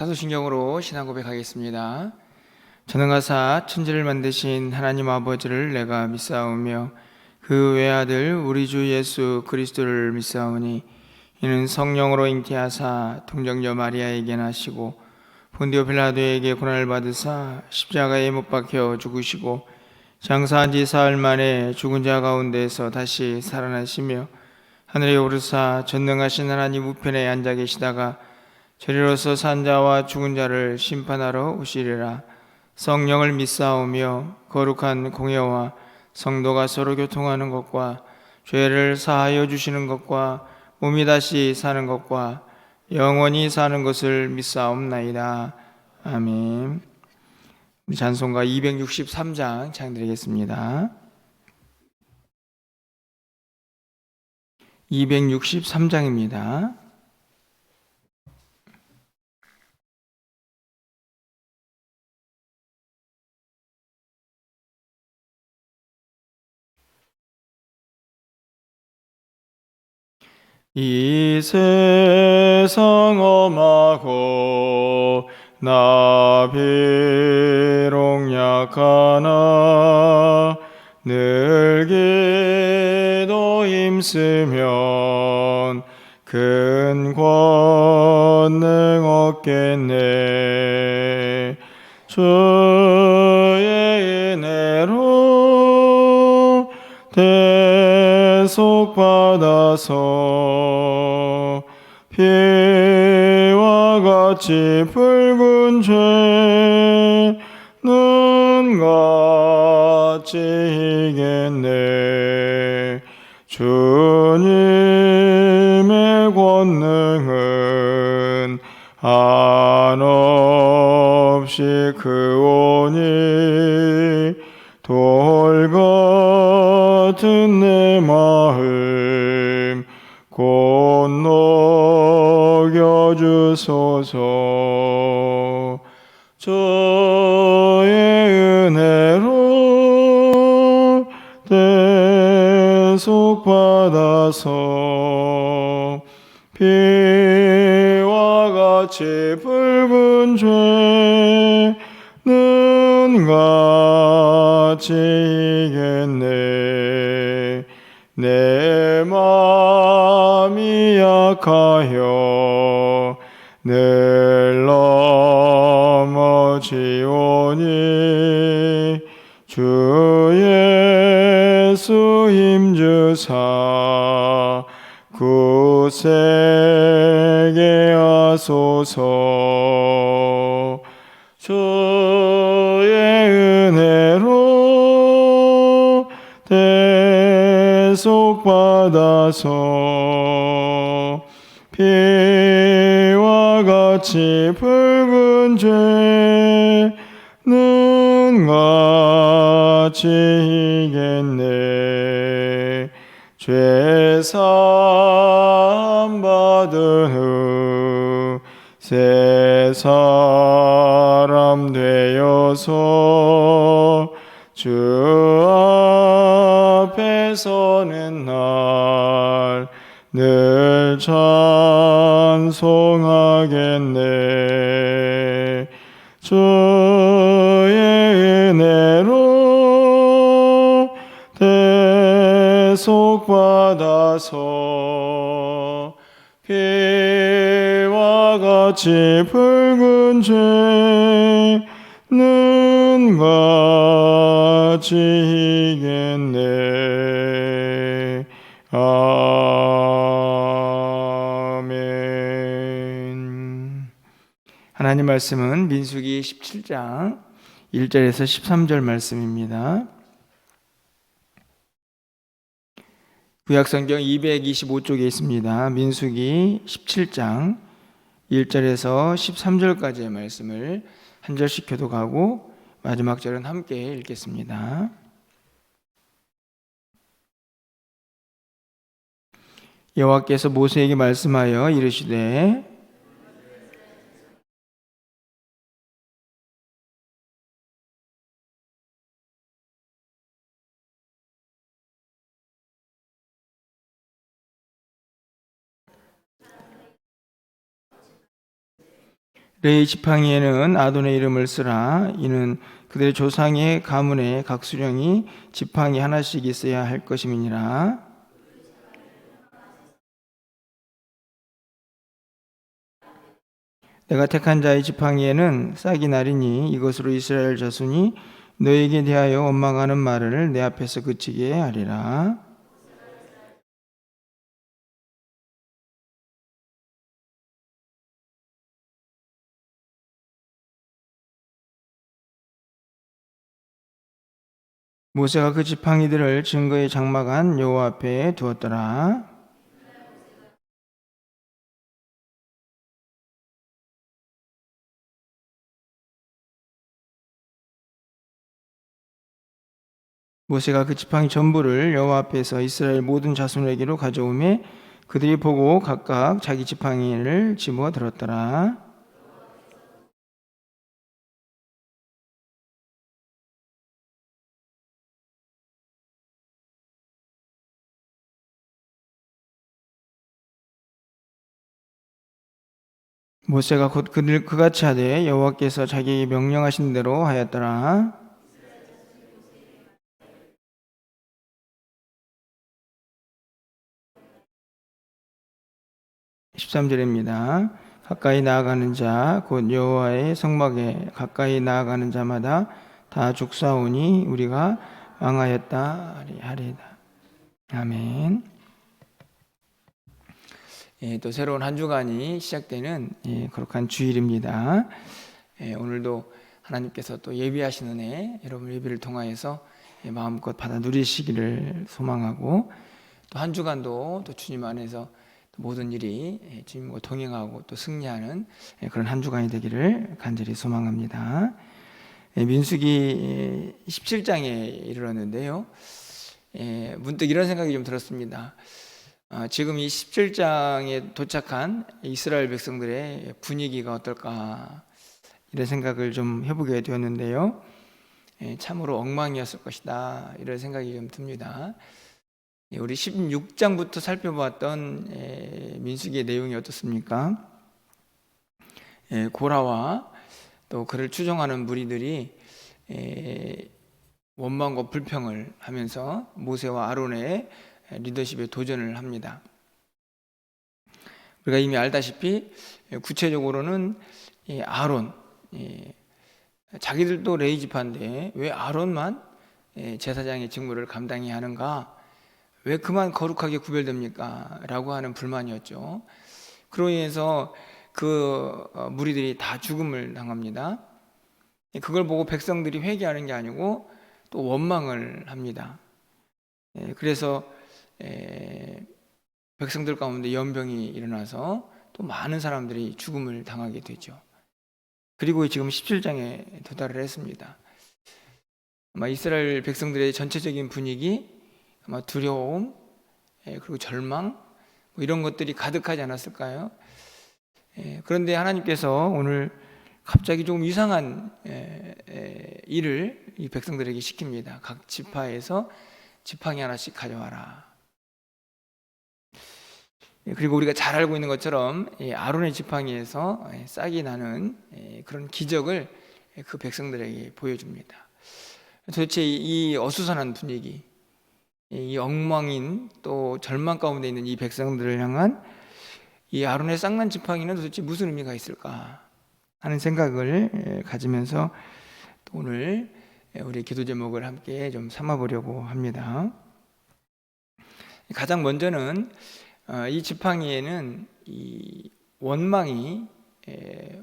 사도신경으로 신앙 고백하겠습니다. 전능하사 천지를 만드신 하나님 아버지를 내가 믿사오며 그 외아들 우리 주 예수 그리스도를 믿사오니 이는 성령으로 잉태하사 동정녀 마리아에게 나시고 본디오 빌라도에게 고난을 받으사 십자가에 못 박혀 죽으시고 장사한 지 사흘 만에 죽은 자 가운데서 다시 살아나시며 하늘에 오르사 전능하신 하나님 우편에 앉아 계시다가 저리로서 산 자와 죽은 자를 심판하러 오시리라. 성령을 믿사오며 거룩한 공예와 성도가 서로 교통하는 것과 죄를 사하여 주시는 것과 몸이 다시 사는 것과 영원히 사는 것을 믿사옵나이다. 아멘. 우리 찬송가 263장 찬양드리겠습니다. 263장입니다. 이 세상 험하고 나 비록 약하나 늘 기도 힘쓰면 큰 권능 얻겠네. 주의 은혜로 대속받아서 피와 같이 붉은 죄는 같이 이겠네. 주님의 권능은 한없이 크오니 돌 같은 내 마음 곧 녹여주소서. 주의 은혜로 대속받아서 피와 같이 붉은 죄는 같이 이겠네. 내 마음이 약하여 늘 넘어지오니 주 예수 힘주사 굳세게 하소서. 주의 은혜로 대속받아서 피와 같이 붉은 죄는 같이 이겠네. 죄사함 받은 후 새 사람 되어서 주 앞에 서는 날 늘 찬송하겠네. 주의 은혜로 대속받아서 피와 같이 붉은 죄는 같이 이겠네. 아멘. 하나님 말씀은 민수기 17장 1절에서 13절 말씀입니다. 구약성경 225쪽에 있습니다. 민수기 17장 1절에서 13절까지의 말씀을 한 절씩 교독하고 마지막 절은 함께 읽겠습니다. 여호와께서 모세에게 말씀하여 이르시되 레위 지팡이에는 아돈의 이름을 쓰라. 이는 그들의 조상의 가문에 각 수령이 지팡이 하나씩 있어야 할 것임이니라. 내가 택한 자의 지팡이에는 싹이 나리니 이것으로 이스라엘 자손이 너에게 대하여 원망하는 말을 내 앞에서 그치게 하리라. 모세가 그 지팡이들을 증거의 장막 안 여호와 앞에 두었더라. 모세가 그 지팡이 전부를 여호와 앞에서 이스라엘 모든 자손에게로 가져오매 그들이 보고 각각 자기 지팡이를 집어 들었더라. 모세가 곧 그들 그같이 하되 여호와께서 자기에게 명령하신 대로 하였더라. 13절입니다. 가까이 나아가는 자 곧 여호와의 성막에 가까이 나아가는 자마다 다 죽사오니 우리가 망하였다 하리이다. 아멘. 또 새로운 한 주간이 시작되는 거룩한 주일입니다. 오늘도 하나님께서 또 예비하신 은혜 여러분 예비를 통하여서 마음껏 받아 누리시기를 소망하고 또 한 주간도 또 주님 안에서 모든 일이 주님과 동행하고 또 승리하는 그런 한 주간이 되기를 간절히 소망합니다. 민수기 17장에 이르렀는데요. 문득 이런 생각이 좀 들었습니다. 지금 이 17장에 도착한 이스라엘 백성들의 분위기가 어떨까 이런 생각을 좀 해보게 되었는데요. 참으로 엉망이었을 것이다 이런 생각이 좀 듭니다. 우리 16장부터 살펴보았던 민수기의 내용이 어떻습니까? 고라와 또 그를 추종하는 무리들이 원망과 불평을 하면서 모세와 아론의 리더십에 도전을 합니다. 우리가 이미 알다시피 구체적으로는 아론, 자기들도 레위 지파인데 왜 아론만 제사장의 직무를 감당해야 하는가? 왜 그만 거룩하게 구별됩니까? 라고 하는 불만이었죠. 그로 인해서 그 무리들이 다 죽음을 당합니다. 그걸 보고 백성들이 회개하는 게 아니고 또 원망을 합니다. 그래서 백성들 가운데 연병이 일어나서 또 많은 사람들이 죽음을 당하게 되죠. 그리고 지금 17장에 도달을 했습니다. 아마 이스라엘 백성들의 전체적인 분위기, 아마 두려움, 그리고 절망 뭐 이런 것들이 가득하지 않았을까요? 그런데 하나님께서 오늘 갑자기 조금 이상한 일을 이 백성들에게 시킵니다. 각 지파에서 지팡이 하나씩 가져와라. 그리고 우리가 잘 알고 있는 것처럼 아론의 지팡이에서 싹이 나는 그런 기적을 그 백성들에게 보여줍니다. 도대체 이 어수선한 분위기, 이 엉망인 또 절망 가운데 있는 이 백성들을 향한 이 아론의 쌍난 지팡이는 도대체 무슨 의미가 있을까 하는 생각을 가지면서 오늘 우리 기도 제목을 함께 좀 삼아보려고 합니다. 가장 먼저는 이 지팡이에는 이 원망이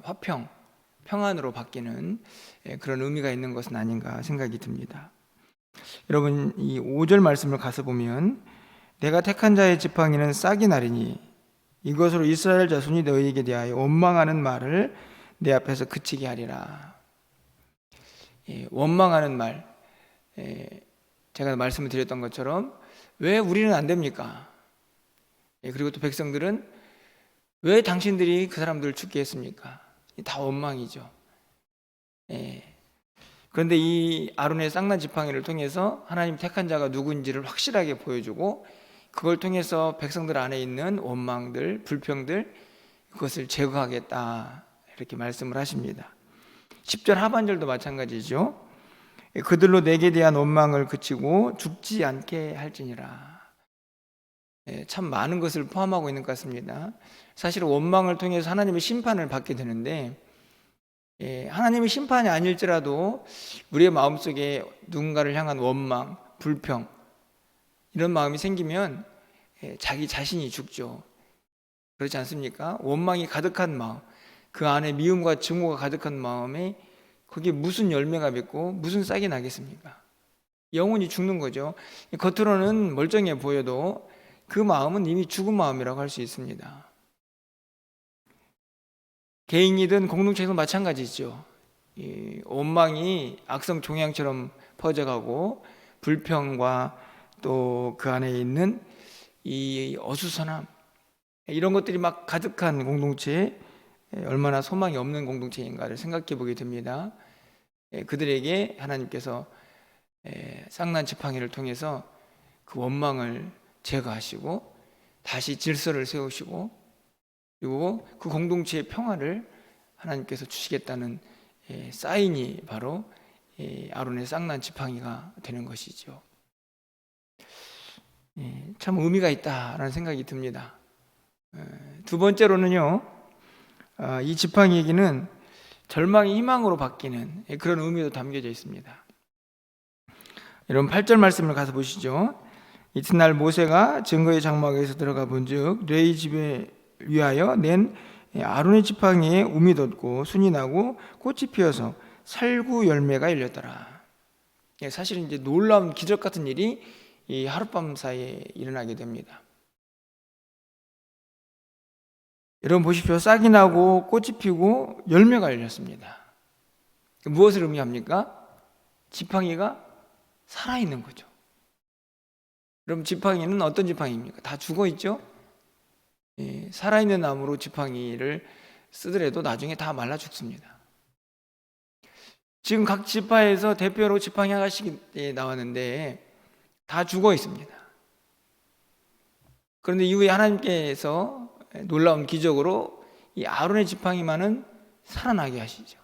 화평, 평안으로 바뀌는 그런 의미가 있는 것은 아닌가 생각이 듭니다. 여러분 이 5절 말씀을 가서 보면 내가 택한 자의 지팡이는 싹이 나리니 이것으로 이스라엘 자손이 너희에게 대하여 원망하는 말을 내 앞에서 그치게 하리라. 원망하는 말, 제가 말씀을 드렸던 것처럼 왜 우리는 안 됩니까? 그리고 또 백성들은 왜 당신들이 그 사람들을 죽게 했습니까? 다 원망이죠. 그런데 이 아론의 쌍난 지팡이를 통해서 하나님 택한 자가 누구인지를 확실하게 보여주고 그걸 통해서 백성들 안에 있는 원망들, 불평들 그것을 제거하겠다 이렇게 말씀을 하십니다. 10절 하반절도 마찬가지죠. 그들로 내게 대한 원망을 그치고 죽지 않게 할지니라. 참 많은 것을 포함하고 있는 것 같습니다. 사실 원망을 통해서 하나님의 심판을 받게 되는데, 하나님의 심판이 아닐지라도 우리의 마음속에 누군가를 향한 원망, 불평, 이런 마음이 생기면 자기 자신이 죽죠. 그렇지 않습니까? 원망이 가득한 마음, 그 안에 미움과 증오가 가득한 마음에 거기에 무슨 열매가 맺고 무슨 싹이 나겠습니까? 영혼이 죽는 거죠. 겉으로는 멀쩡해 보여도 그 마음은 이미 죽은 마음이라고 할 수 있습니다. 개인이든 공동체에서 마찬가지죠. 이 원망이 악성 종양처럼 퍼져가고 불평과 또 그 안에 있는 이 어수선함, 이런 것들이 막 가득한 공동체에 얼마나 소망이 없는 공동체인가를 생각해 보게 됩니다. 그들에게 하나님께서 쌍난 지팡이를 통해서 그 원망을 제거하시고 다시 질서를 세우시고 그리고 그 공동체의 평화를 하나님께서 주시겠다는 사인이 바로 아론의 쌍난 지팡이가 되는 것이죠. 참 의미가 있다라는 생각이 듭니다. 두 번째로는요, 이 지팡이 얘기는 절망이 희망으로 바뀌는 그런 의미도 담겨져 있습니다. 여러분 8절 말씀을 가서 보시죠. 이튿날 모세가 증거의 장막에서 들어가 본즉 레위 집에 위하여 낸 아론의 지팡이에 움이 돋고 순이 나고 꽃이 피어서 살구 열매가 열렸더라. 사실은 이제 놀라운 기적 같은 일이 이 하룻밤 사이에 일어나게 됩니다. 여러분 보십시오. 싹이 나고 꽃이 피고 열매가 열렸습니다. 무엇을 의미합니까? 지팡이가 살아있는 거죠. 여러분 지팡이는 어떤 지팡이입니까? 다 죽어있죠? 살아있는 나무로 지팡이를 쓰더라도 나중에 다 말라 죽습니다. 지금 각 지파에서 대표로 지팡이 하나씩 나왔는데 다 죽어 있습니다. 그런데 이후에 하나님께서 놀라운 기적으로 이 아론의 지팡이만은 살아나게 하시죠.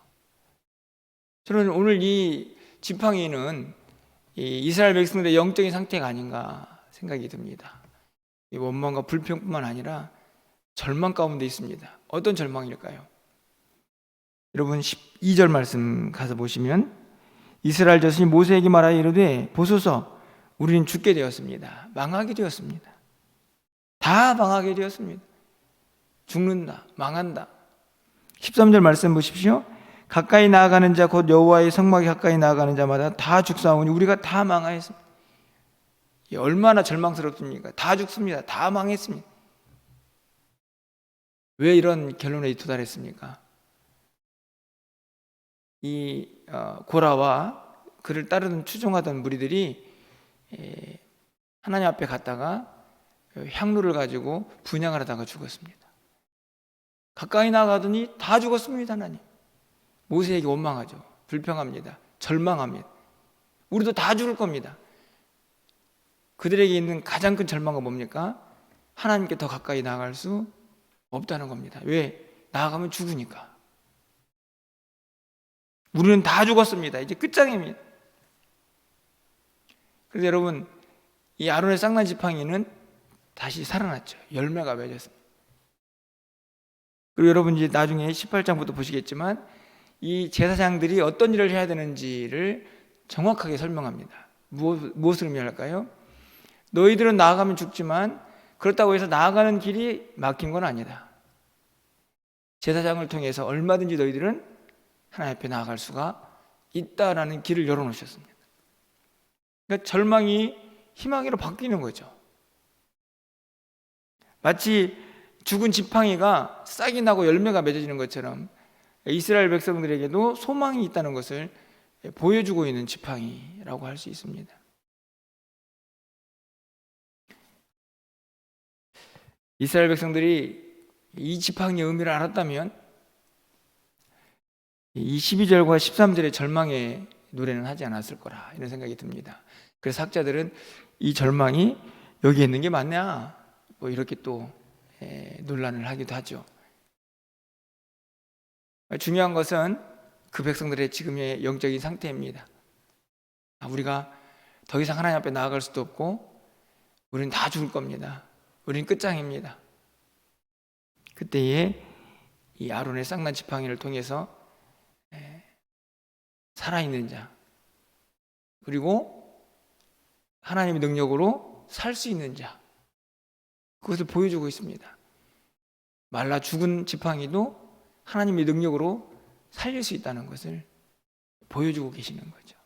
저는 오늘 이 지팡이는 이 이스라엘 백성들의 영적인 상태가 아닌가 생각이 듭니다. 이 원망과 불평뿐만 아니라 절망 가운데 있습니다. 어떤 절망일까요? 여러분 12절 말씀 가서 보시면 이스라엘 자손이 모세에게 말하여 이르되 보소서 우리는 죽게 되었습니다. 망하게 되었습니다. 다 망하게 되었습니다. 죽는다, 망한다. 13절 말씀 보십시오. 가까이 나아가는 자 곧 여호와의 성막에 가까이 나아가는 자마다 다 죽사오니 우리가 다 망하였습니다. 얼마나 절망스럽습니까? 다 죽습니다. 다 망했습니다. 왜 이런 결론에 도달했습니까? 이 고라와 그를 따르는 추종하던 무리들이 하나님 앞에 갔다가 향로를 가지고 분향을 하다가 죽었습니다. 가까이 나가더니 다 죽었습니다. 하나님 모세에게 원망하죠. 불평합니다. 절망합니다. 우리도 다 죽을 겁니다. 그들에게 있는 가장 큰 절망은 뭡니까? 하나님께 더 가까이 나아갈 수 없다는 겁니다. 왜? 나아가면 죽으니까. 우리는 다 죽었습니다. 이제 끝장입니다. 그래서 여러분 이 아론의 쌍난 지팡이는 다시 살아났죠. 열매가 맺었습니다. 그리고 여러분 이제 나중에 18장부터 보시겠지만 이 제사장들이 어떤 일을 해야 되는지를 정확하게 설명합니다. 무엇을 의미할까요? 너희들은 나아가면 죽지만 그렇다고 해서 나아가는 길이 막힌 건 아니다. 제사장을 통해서 얼마든지 너희들은 하나님 앞에 나아갈 수가 있다라는 길을 열어놓으셨습니다. 그러니까 절망이 희망으로 바뀌는 거죠. 마치 죽은 지팡이가 싹이 나고 열매가 맺어지는 것처럼 이스라엘 백성들에게도 소망이 있다는 것을 보여주고 있는 지팡이라고 할 수 있습니다. 이스라엘 백성들이 이 지팡이의 의미를 알았다면 이 12절과 13절의 절망의 노래는 하지 않았을 거라 이런 생각이 듭니다. 그래서 학자들은 이 절망이 여기에 있는 게 맞냐 뭐 이렇게 또 논란을 하기도 하죠. 중요한 것은 그 백성들의 지금의 영적인 상태입니다. 우리가 더 이상 하나님 앞에 나아갈 수도 없고 우리는 다 죽을 겁니다. 우리는 끝장입니다. 그때에 이 아론의 쌍난 지팡이를 통해서 살아있는 자, 그리고 하나님의 능력으로 살 수 있는 자, 그것을 보여주고 있습니다. 말라 죽은 지팡이도 하나님의 능력으로 살릴 수 있다는 것을 보여주고 계시는 거죠.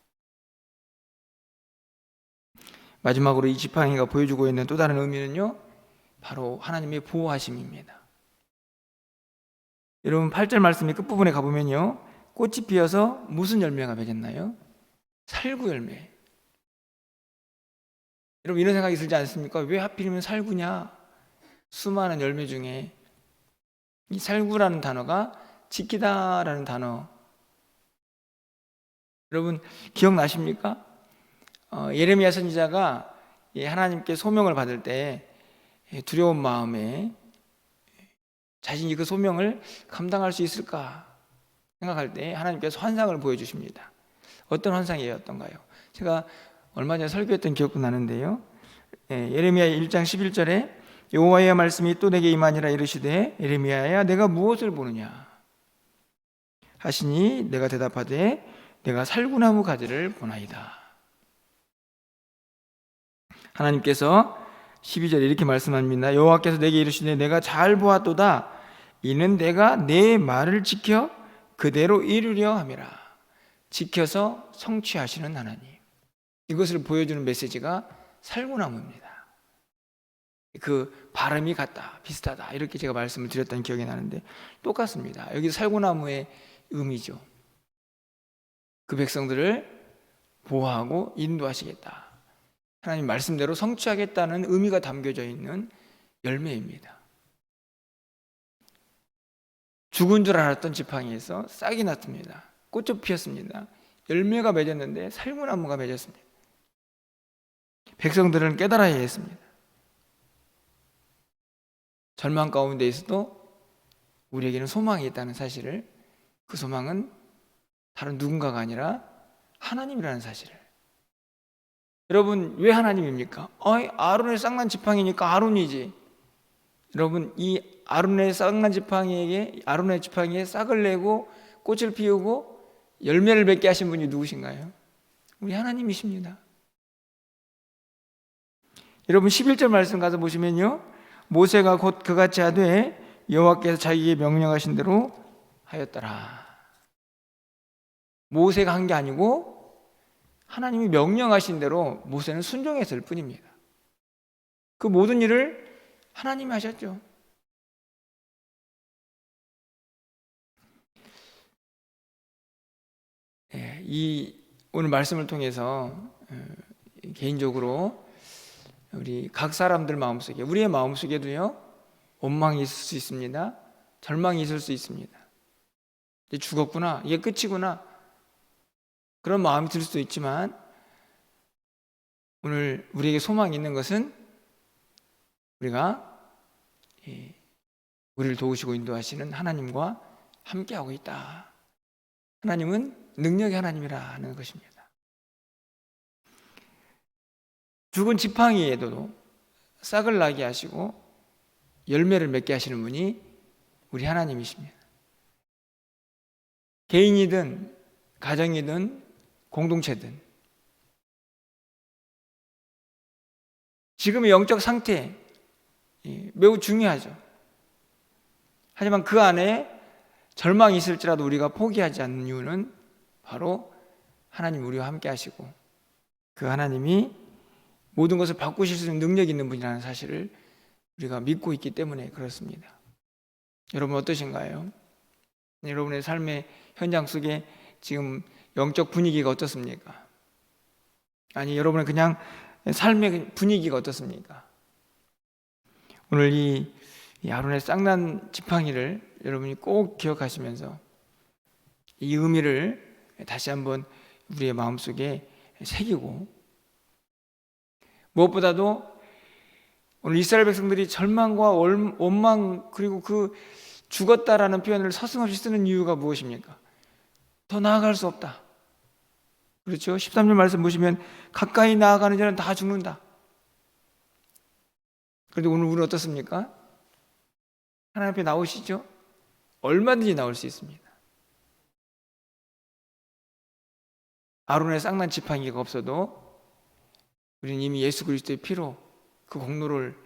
마지막으로 이 지팡이가 보여주고 있는 또 다른 의미는요, 바로 하나님의 보호하심입니다. 여러분 8절 말씀의 끝부분에 가보면요, 꽃이 피어서 무슨 열매가 맺었나요? 살구 열매. 여러분 이런 생각이 들지 않습니까? 왜 하필이면 살구냐? 수많은 열매 중에 이 살구라는 단어가 지키다라는 단어, 여러분 기억나십니까? 예레미야 선지자가 하나님께 소명을 받을 때 두려운 마음에 자신이 그 소명을 감당할 수 있을까 생각할 때 하나님께서 환상을 보여주십니다. 어떤 환상이었던가요? 제가 얼마 전에 설교했던 기억도 나는데요, 예레미야 1장 11절에 여호와의 말씀이 또 내게 임하니라 이르시되 예레미야야 내가 무엇을 보느냐 하시니 내가 대답하되 내가 살구나무 가지를 보나이다. 하나님께서 12절에 이렇게 말씀합니다. 여호와께서 내게 이르시되 내가 잘 보았도다. 이는 내가 내 말을 지켜 그대로 이루려 함이라. 지켜서 성취하시는 하나님. 이것을 보여주는 메시지가 살구나무입니다. 그 발음이 같다, 비슷하다, 이렇게 제가 말씀을 드렸던 기억이 나는데 똑같습니다. 여기 살구나무의 의미죠. 그 백성들을 보호하고 인도하시겠다, 하나님 말씀대로 성취하겠다는 의미가 담겨져 있는 열매입니다. 죽은 줄 알았던 지팡이에서 싹이 났습니다. 꽃이 피었습니다. 열매가 맺었는데 살구나무가 맺었습니다. 백성들은 깨달아야 했습니다. 절망 가운데 있어도 우리에게는 소망이 있다는 사실을, 그 소망은 다른 누군가가 아니라 하나님이라는 사실을. 여러분 왜 하나님입니까? 아론의 쌍난 지팡이니까 아론이지. 여러분 이 아론의 쌍난 지팡이에게, 아론의 지팡이에 싹을 내고 꽃을 피우고 열매를 맺게 하신 분이 누구신가요? 우리 하나님이십니다. 여러분 11절 말씀 가서 보시면요, 모세가 곧 그같이 하되 여호와께서 자기에게 명령하신 대로 하였더라. 모세가 한 게 아니고 하나님이 명령하신 대로 모세는 순종했을 뿐입니다. 그 모든 일을 하나님이 하셨죠. 이 오늘 말씀을 통해서 개인적으로 우리 각 사람들 마음속에, 우리의 마음속에도요, 원망이 있을 수 있습니다. 절망이 있을 수 있습니다. 이제 죽었구나, 이게 끝이구나, 그런 마음이 들 수도 있지만 오늘 우리에게 소망이 있는 것은 우리가 우리를 도우시고 인도하시는 하나님과 함께하고 있다. 하나님은 능력의 하나님이라는 것입니다. 죽은 지팡이에도 싹을 나게 하시고 열매를 맺게 하시는 분이 우리 하나님이십니다. 개인이든 가정이든 공동체든 지금의 영적 상태 매우 중요하죠. 하지만 그 안에 절망이 있을지라도 우리가 포기하지 않는 이유는 바로 하나님 우리와 함께 하시고 그 하나님이 모든 것을 바꾸실 수 있는 능력이 있는 분이라는 사실을 우리가 믿고 있기 때문에 그렇습니다. 여러분 어떠신가요? 여러분의 삶의 현장 속에 지금 영적 분위기가 어떻습니까? 아니 여러분의 그냥 삶의 분위기가 어떻습니까? 오늘 이 아론의 쌍난 지팡이를 여러분이 꼭 기억하시면서 이 의미를 다시 한번 우리의 마음속에 새기고, 무엇보다도 오늘 이스라엘 백성들이 절망과 원망 그리고 그 죽었다라는 표현을 서슴없이 쓰는 이유가 무엇입니까? 더 나아갈 수 없다. 그렇죠? 13절 말씀 보시면 가까이 나아가는 자는 다 죽는다. 그런데 오늘 우리는 어떻습니까? 하나님 앞에 나오시죠? 얼마든지 나올 수 있습니다. 아론의 쌍난 지팡이가 없어도 우리는 이미 예수 그리스도의 피로 그 공로를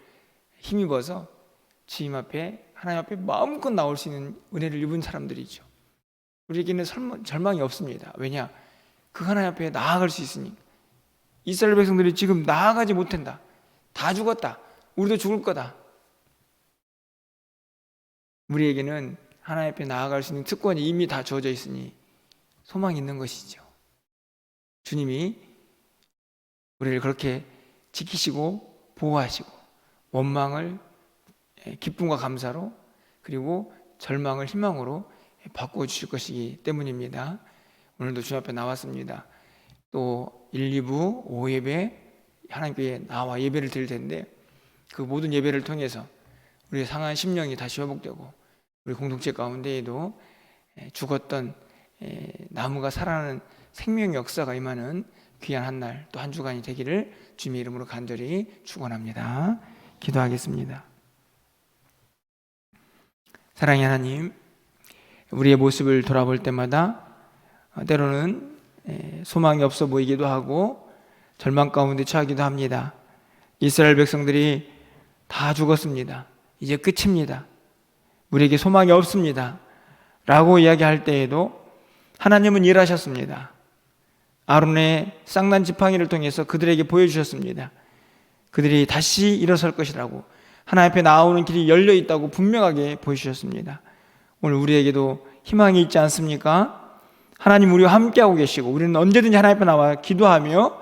힘입어서 주님 앞에, 하나님 앞에 마음껏 나올 수 있는 은혜를 입은 사람들이죠. 우리에게는 절망이 없습니다. 왜냐? 그 하나님 앞에 나아갈 수 있으니. 이스라엘 백성들이 지금 나아가지 못한다. 다 죽었다. 우리도 죽을 거다. 우리에게는 하나님 앞에 나아갈 수 있는 특권이 이미 다 주어져 있으니 소망이 있는 것이죠. 주님이 우리를 그렇게 지키시고 보호하시고 원망을 기쁨과 감사로, 그리고 절망을 희망으로 바꿔주실 것이기 때문입니다. 오늘도 주님 앞에 나왔습니다. 또 1, 2부, 5예배 하나님께 나와 예배를 드릴 텐데, 그 모든 예배를 통해서 우리의 상한 심령이 다시 회복되고 우리 공동체 가운데에도 죽었던 나무가 살아나는 생명의 역사가 임하는 귀한 한 날, 또 한 주간이 되기를 주님의 이름으로 간절히 축원합니다. 기도하겠습니다. 사랑의 하나님, 우리의 모습을 돌아볼 때마다 때로는 소망이 없어 보이기도 하고 절망 가운데 처하기도 합니다. 이스라엘 백성들이 다 죽었습니다. 이제 끝입니다. 우리에게 소망이 없습니다. 라고 이야기할 때에도 하나님은 일하셨습니다. 아론의 쌍난 지팡이를 통해서 그들에게 보여주셨습니다. 그들이 다시 일어설 것이라고, 하나님 앞에 나오는 길이 열려 있다고 분명하게 보여주셨습니다. 오늘 우리에게도 희망이 있지 않습니까? 하나님 우리와 함께하고 계시고 우리는 언제든지 하나님 앞에 나와 기도하며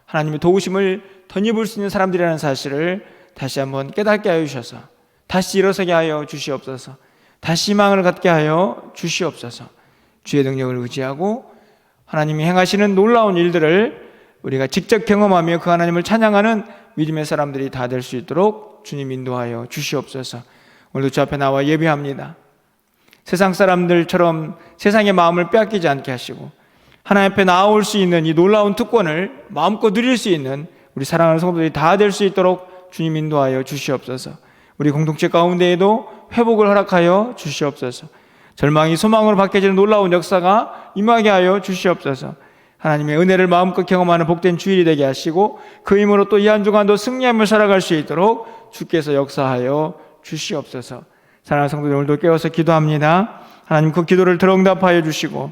하나님의 도우심을 덧입을 수 있는 사람들이라는 사실을 다시 한번 깨닫게 하여 주셔서 다시 일어서게 하여 주시옵소서. 다시 희망을 갖게 하여 주시옵소서. 주의 능력을 의지하고 하나님이 행하시는 놀라운 일들을 우리가 직접 경험하며 그 하나님을 찬양하는 믿음의 사람들이 다 될 수 있도록 주님 인도하여 주시옵소서. 오늘도 주 앞에 나와 예배합니다. 세상 사람들처럼 세상의 마음을 빼앗기지 않게 하시고 하나님 앞에 나올 수 있는 이 놀라운 특권을 마음껏 누릴 수 있는 우리 사랑하는 성도들이 다 될 수 있도록 주님 인도하여 주시옵소서. 우리 공동체 가운데에도 회복을 허락하여 주시옵소서. 절망이 소망으로 바뀌어지는 놀라운 역사가 임하게 하여 주시옵소서. 하나님의 은혜를 마음껏 경험하는 복된 주일이 되게 하시고 그 힘으로 또 이 한 주간도 승리하며 살아갈 수 있도록 주께서 역사하여 주시옵소서. 사랑하는 성도들, 오늘도 깨어서 기도합니다. 하나님 그 기도를 들어응답하여 주시고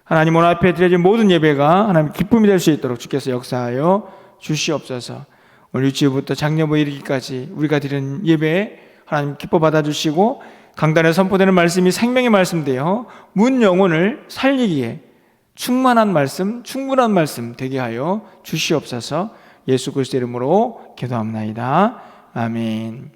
하나님 오늘 앞에 드려진 모든 예배가 하나님 기쁨이 될 수 있도록 주께서 역사하여 주시옵소서. 오늘 유치부터 장려부 이르기까지 우리가 드린 예배 하나님 기뻐 받아주시고 강단에 선포되는 말씀이 생명의 말씀되어 문 영혼을 살리기에 충만한 말씀, 충분한 말씀 되게 하여 주시옵소서. 예수 그리스도 이름으로 기도합나이다. 아멘.